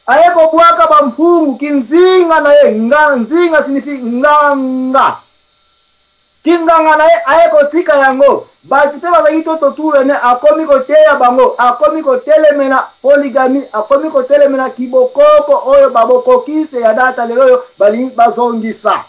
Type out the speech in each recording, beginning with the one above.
ayeko bwaka bampungu kinzinga na ye nzinga signifique nganga kinganga na ye ayeko tika yango batu te bazali toto tour ne akomi koteya bango akomi kotelemena polygamy akomi kotelemena kibokoko oyo babokokise ya data lelo oyo bali bazongisa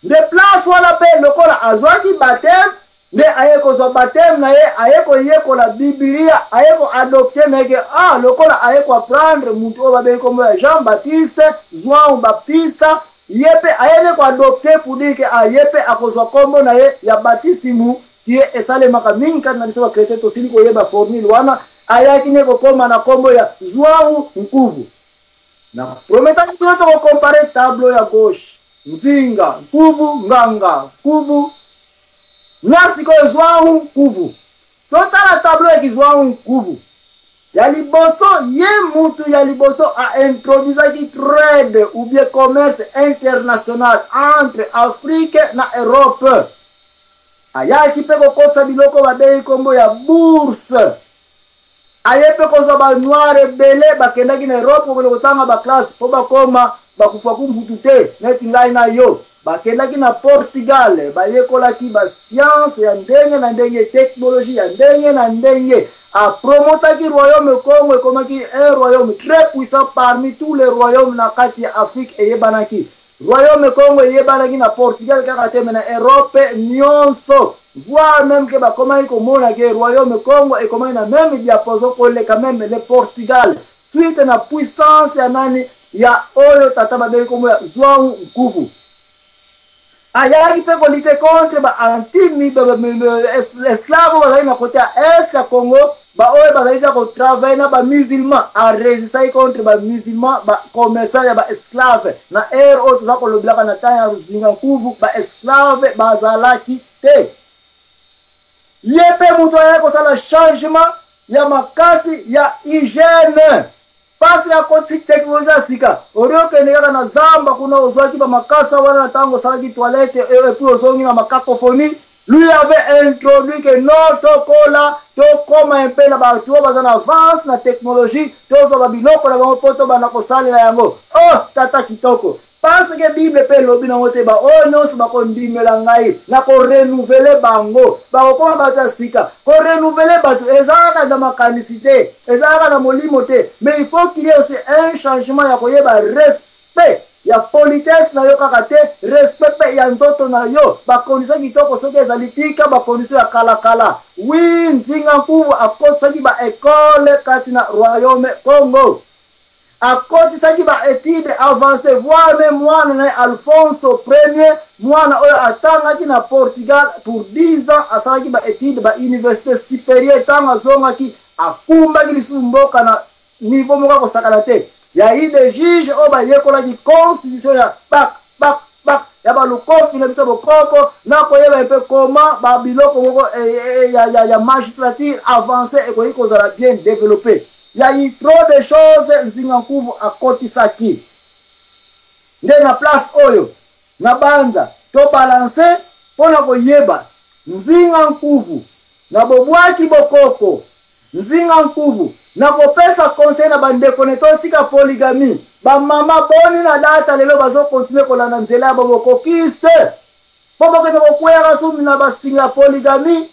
de place wana pe lokola azwaki baptême nde ayeko zo baptême na ye ayeko yekola biblia ayeko adopter neke lokola ayeko apprendre mutu oyo babengi kombo ya Jean Baptiste Joan Baptiste yepe ayene ko adopter pour dire que yepe akozwa kombo na ye ya baptisimu qui est esalemaka mingi kati na biso ba chrétien tosili koyeba formule wana ayaki ne kokoma na kombo ya Joan Nkuvu na prometaki tunato comparer tableau ya gauche Nzinga Nkuvu nganga Nkuvu nasi ko Joan Nkuvu totala tableau ya Joan Nkuvu ya liboso ye mutu ya liboso a introduit qui trade ou bien commerce international entre Afrique na Europe ayaki pe kokotsa biloko babeyi kombo ya bourse ayepe kozo ba noir ebele bakendaki na Europe kotanga ba classe po bakoma bakufa kumbutu te neti ngai na yo bakendaki na Portugal bayekolaki ba science ya ndenge na ndenge technologie ya ndenge na ndenge a promotaki royaume Congo ekomaki un royaume très puissant parmi tous les royaumes na kati ya Afrique eyebanaki royaume Congo eyebanaki na Portugal kaka te na Europe nyonso voire même que bakomaki komona ke royaume Congo ekomaki na même diapason koleka même le Portugal suite na puissance ya nani ya oyo tata babengi kombo ya Joan Nkuvu ayaki pe ko lutter contre ba antimi esclave bazali na côté ya est ya Congo ba oyo bazali ko travailler na ba musulman a résister contre ba musulman ba commerçant ya ba esclave na oyo za ko loblaka na tanya ya Nzinga Nkuvu ba esclave bazalaki te yepe mutu ayako sala changement ya makasi ya hygiène pasi ya koti teknolojia sika orioke nekaka na zamba kuna ozwaki ba makasa wana tango salaki toilette et puis ozongi na makakophonie lui avait introduit que notre kola to koma un peu na ba tu bazana avance na technologie to zo ba biloko na bango poto bana ko salela yango tata kitoko parce que Bible pe lobi na ngote ba nyonso ba ko ndimela ngai na ko renouveler bango ba ko koma ba sika ko renouveler batu ezaka na makanicité ezaka na molimo te mais il faut qu'il y ait aussi un changement ya koyeba respect ya politesse na yo kaka te respect pe ya nzoto na yo ba condition kitoko soki ezali tika ba condition ya kala oui Nzinga Nkuvu akosaki ba école kati na royaume Congo akotisaki ba étude avancée voire même mwana na Alfonso Ier mwana oyo atangaki na Portugal pour 10 ans asalaki ba étude ba université supérieure tanga zongaki akumbaki lisusu mboka na niveau moko kosakana te ya ide juge o ba yekolaki constitution ya bak ya ba lukofi na biso bokoko na koyeba un peu comment ba biloko moko ya magistrature avancée et koyi kozala bien développé. Il y a eu trop de choses Nzinga Nkuvu akotisaki. Nde na place oyo na banza to balancer pona koyeba Nzinga Nkuvu na bobwaki bokoko Nzinga Nkuvu na kopesa conseil na bandeko neto tika polygamy ba mama boni na data lelo bazo continuer kolanda nzela bobokokiste popo kete kokwea kasumi na basinga polygamy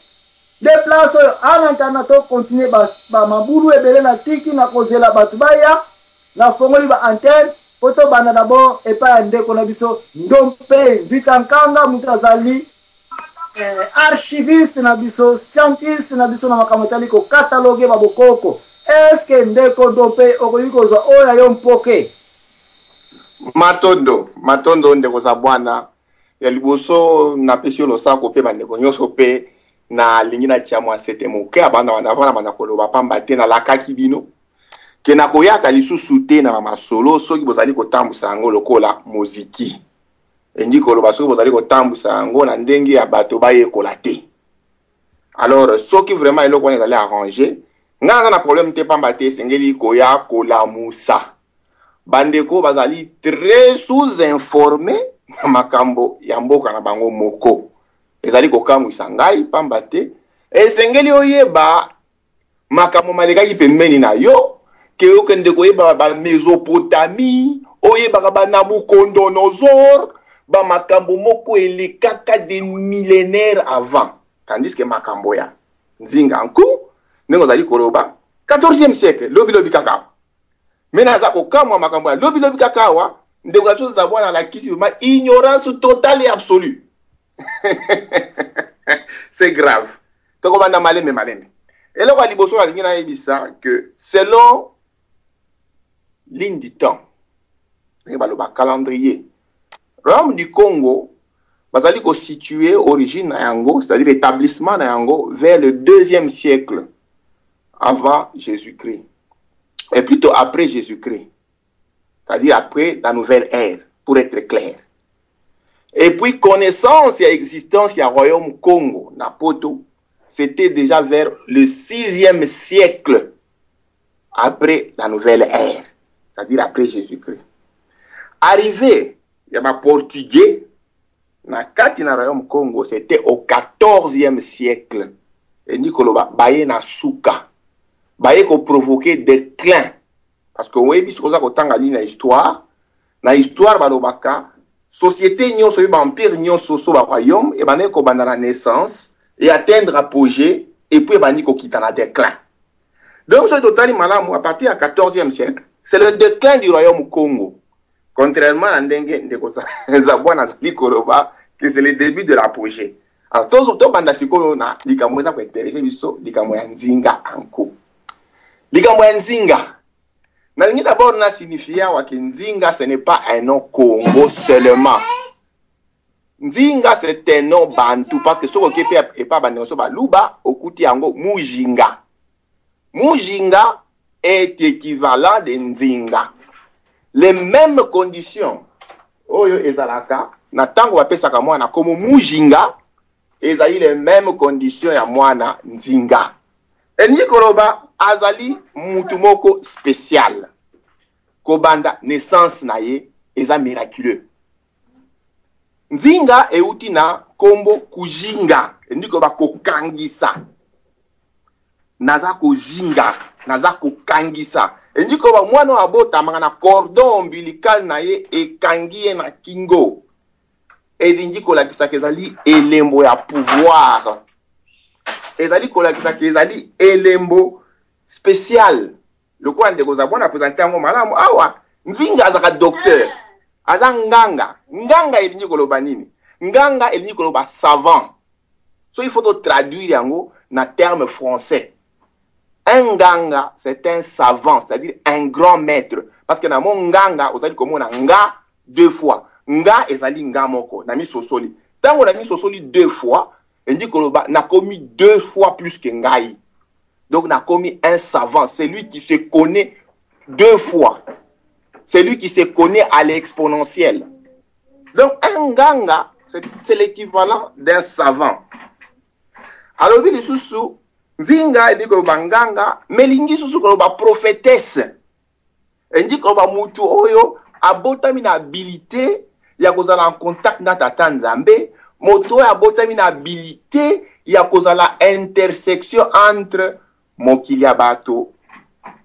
de place anantana to continuer ba mabulu ebele na tiki na kozela batu baya na fongoli ba antenne poto bana d'abord epa ya ndeko na biso ndompe vitankanga mutazali archiviste na biso scientiste na biso na makamotali ko catalogue ba bokoko est-ce que ndeko ndompe okoyiko zo oya yo mpoke matondo ndeko za bwana ya liboso na pesio lo sako pe bandeko nyoso pe na lingina chamwa sete moke abanda bana koloba pamba te na lakaki bino ke na koyaka lisusu te na masolo soki bozali kotambusa yango lokola muziki endi koloba soki bozali kotambusa yango na ndenge ya bato bayekola te. Alors soki vraiment eloko wana ezali arranger ngana na problème te pamba te sengeli koya kolamusa bandeko bazali très sous-informé na makambo ya mboka na bango moko ezali kokamwisa ngai pamba te esengeli oyeba makambo malekaki pembeni na yo ke okende koyeba ba Mésopotamie, oyeba ba Nabucodonosor, ba makambo moko elekaka des millénaires avant. Tandis que makambo ya nzinga nku ndenge ozali koloba 14e siècle lobi kaka. Mais naza kokamwa makambo ya lobi kaka wa ndeko ya chose zabwana la kisi ma ignorance totale et absolue. C'est grave. Donc on va maleme. Et là, on va liboso la ligne na que selon ligne du temps, le calendrier, le royaume du Congo va être situé origine na yango, c'est-à-dire l'établissement na yango vers le 2e siècle avant Jésus-Christ. Et plutôt après Jésus-Christ. C'est-à-dire après la nouvelle ère, pour être clair. Et puis connaissance et existence du royaume Congo, Napoto, c'était déjà vers le 6e siècle après la nouvelle ère, c'est-à-dire après Jésus-Christ. Arrivé, il y a un portugais, dans le royaume Congo, c'était au 14e siècle. Et Nikoloba, Baye na Souka, Baye ko provoqué déclin. Parce que vous voyez, ce qu'on a dans l'histoire, balobaka, société nyonso yo empire nyonso so ba royaume et bané ko banda la naissance et atteindre apogée et puis bani ko kita na déclin. Donc ce total malamu à partir du 14e siècle, c'est le déclin du royaume Congo. Contrairement à ndenge ndeko za bwana zali koloba que c'est le début de l'apogée. Alors to banda siko na likambo za ko intéressé biso likambo ya nzinga anko. Likambo ya nzinga Nalingi d'abord na signifia que Nzinga ce n'est pas un nom Congo seulement. Nzinga c'est un nom bantou parce que ce qui est pas bantu baluba okuti yango Mujinga. Mujinga est équivalent de Nzinga. Les mêmes conditions. Oyo ezalaka na tango bapesaka mwana comme Mujinga ezali les mêmes conditions ya mwana Nzinga. Et Nikoloba azali mutumoko spécial. Kobanda naissance naye eza miraculeux. Nzinga euti na kombo kujinga. Ndikoba kokangisa. Naza kujinga, naza kokangisa. Ndikoba mwana abota mangana cordon ombilical naye ekangie na kingo. Ndiko la kisa kezali elembo ya pouvoir. Ezali kolakisa kezali elembo spécial. Le quoi ndeko za bona présenter ngo malamu awa nzinga azaka docteur azanganga nganga elingi koloba nini nganga elingi koloba savant. So il faut traduire yango na terme français. Un nganga c'est un savant, c'est-à-dire un grand maître parce que na mon nganga ozali komona nga deux fois nga ezali nga moko na mi sosoli tango na mi sosoli deux fois Ndi Koloba n'a commis 2 fois plus que Ngai. Donc n'a commis un savant, c'est lui qui se connaît 2 fois. C'est lui qui se connaît à l'exponentielle. Donc un ganga, c'est l'équivalent d'un savant. Alors il sous Zinga dit Koloba nganga, mais lingi sous Koloba prophétesse. Ndi Koloba mutu oyo abotami na habilité ya kozala en contact na tata Nzambe. Moto ya botami na habilité ya kozala intersection entre mokili ya bato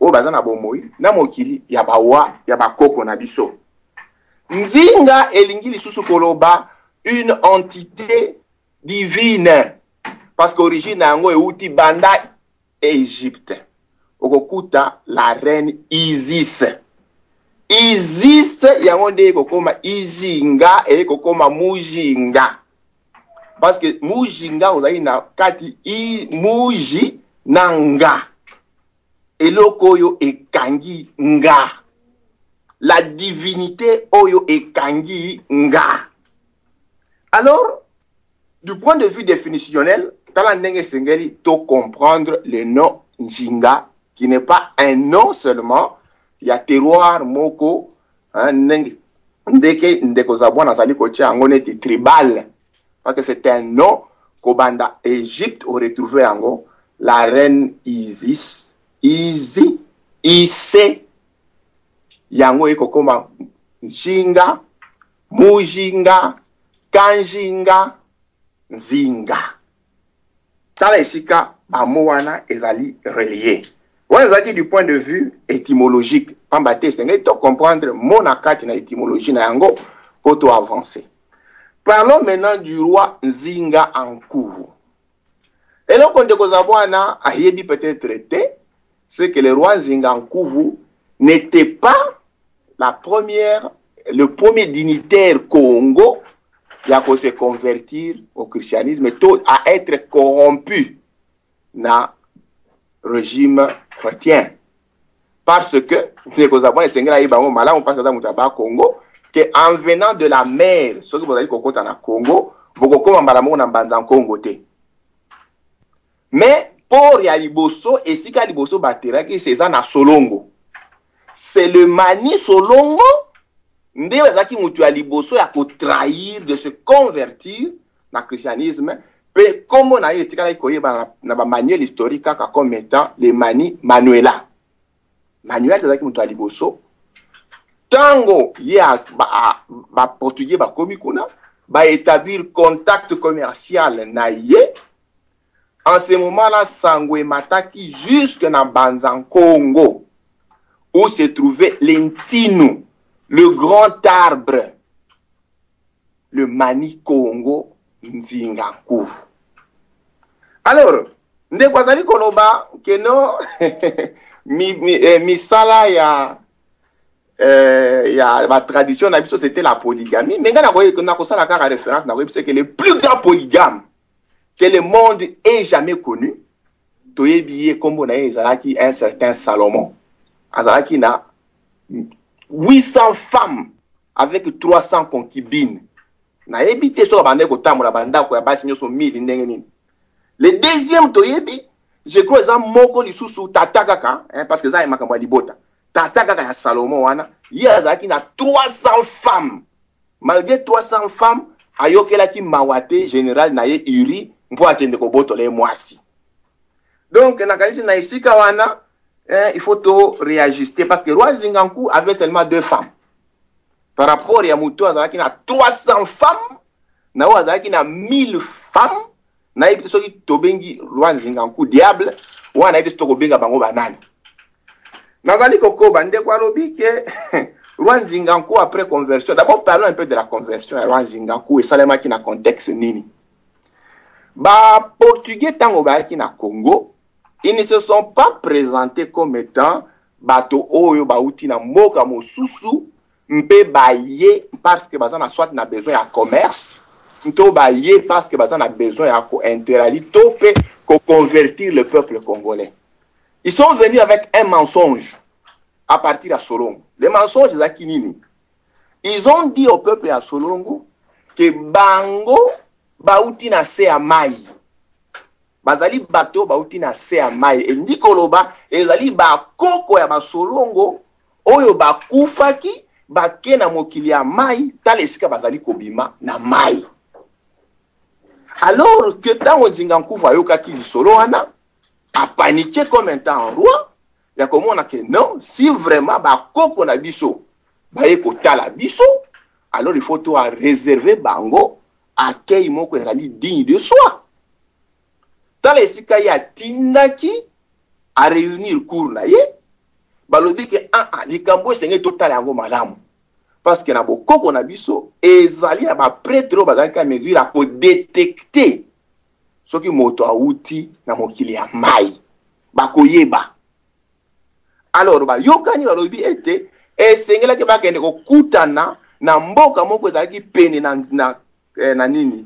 o bazana bomoi na mokili ya bawa ya bakoko na biso. Nzinga elingi lisusu koloba une entité divine parce qu'origine yango euti banda Égypte. Okokuta la reine Isis. Isis yango nde kokoma Ijinga e kokoma Mujinga. Parce que Mujinga ozali na kati Muji nanga. Eloko oyo ekangi nga. La divinité oyo ekangi nga. Alors, du point de vue définitionnel, tala ndenge sengeli to comprendre le nom Njinga qui n'est pas un nom seulement, il y a terroir moko ndenge ndeke ndeko za bwana zali kotia ngoneti tribal. Parce que c'est un nom qu'Obanda Égypte a retrouvé en la reine Isis, Isi, Ise, Yango eko koma Njinga, Mujinga, Kanjinga, Nzinga. Tala esika amoana ezali relié. Wanzaki du point de vue étymologique, pambate c'est to comprendre mon akati na étymologie na yango pour to avancer. Parlons maintenant du roi Nzinga Nkuvu. Et donc on découvre ayebi peut-être traité, c'est que le roi Nzinga Nkuvu n'était pas le premier dignitaire Congo qui a se convertir au christianisme, mais tout à être corrompu dans le régime chrétien. Parce que, on passe dans Congo, qu'en venant de la mer, ce que vous avez dit au Congo, vous avez Congo. Mais pour Yaliboso et Sika Liboso Bateraki, c'est ça na Solongo. C'est le Mani Solongo, Ndewazaki Mutua Liboso a trahir de se convertir dans le christianisme. Mais comme on a été dans le manuel historique comme étant les Mani Manuela. Manuela Zaki Mutua Liboso. Tango ya ba portugais ba komikuna ba établir contact commercial na ye. En ce moment-là, Sangwe Mataki jusque dans Banzan Congo, où se trouvait l'Intinu, le grand arbre, le Mani Congo Nzinga Nkuvu. Alors, Ndekwazali Koloba, que non, misala ya la tradition, c'était la polygamie. Mais quand on a la référence, c'est que le plus grand polygame que le monde ait jamais connu, toyebiye comme on a un certain Salomon. Azalaki na 800 femmes avec 300 concubines. Na ebité so bande ko tamula banda ko ya basi nyoso 1000 ndenge nini. Le deuxième toyebi, je crois ça moko lisusu tatakaka, parce que ça est makambo libota. Tatakaka ya Salomon wana, ye azalaki na 300 femmes. Malgré 300 femmes, ayokelaki mawate général na ye Uri. Donc, il faut tout réajuster parce que le roi Nzingankou avait seulement 2 femmes. Par rapport à Yamuto, il a 300 femmes, il a 1000 femmes, il a le roi Nzingankou diable, ou il a le bango banane. Nazali Koko Bande Kwarobi que roi Nzingankou après conversion, d'abord parlons un peu de la conversion à roi Nzingankou et Salema qui n'a contexte nini. Bah, Portugais tango baki na Congo, ils ne se sont pas présentés comme étant bateau oyo bauti na moka mosusu mpe baye parce que bazan a soit na besoin de commerce, mto baye parce que bazan a besoin de interagir topé ko convertir le peuple congolais. Ils sont venus avec un mensonge à partir de Solongo. Le mensonge de Zakinini. Ils ont dit au peuple à Solongo que Bango bauti na se amai. Bazali bato bauti na se amai. Et Nikoloba, ezali ba koko ya basolongo, oyo ba kufaki, ba kena mokili ya mai, talesika bazali kobima na mai. Alors que tant on Nzinga Nkuvu ayoka ki solo wana, a paniqué comme un temps en roi, ya comme on a que non, si vraiment ba koko na biso, ba yeko tala biso, alors il faut tout réserver bango accueil moko ezali digne de soi. Dans les sika ya tindaki à réunir cour na ye, balobi ke likambo senge total yango malamu. Parce que na bokoko na biso ezali ya ba prêtre bazali ka mesure pour détecter ce qui moto auti na mokili ya mai. Bakoyeba. Alors ba yokani balobi ete esengela ke bakende ko kutana na mboka moko ezali pene na nini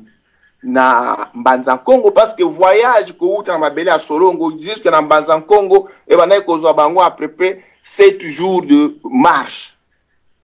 na Mbanza Congo parce que voyage ko uta mabele à Solongo jusque na Mbanza Congo et bana kozwa bango à peu près 7 jours de marche